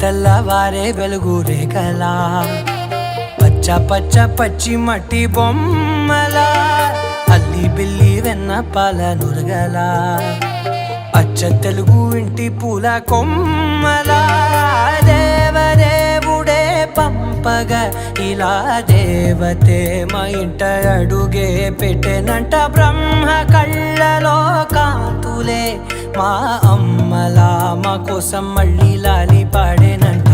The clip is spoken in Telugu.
తెల్లవారే వెలుగు రేఖలా పచ్చ పచ్చ పచ్చి మట్టి బొమ్మలా అల్లి బిల్లి వెన్న పాల నురగలా అచ్చ తెలుగు ఇంటి పూల కొమ్మలా దేవదేవుడే పంపగా ఇలా దేవతే మా ఇంట అడుగే పెట్టెనంట బ్రహ్మ కళ్ళలో కాంతులే మా అమ్మలా మా కోసం మళ్ళీ లాలి పాడేనంట.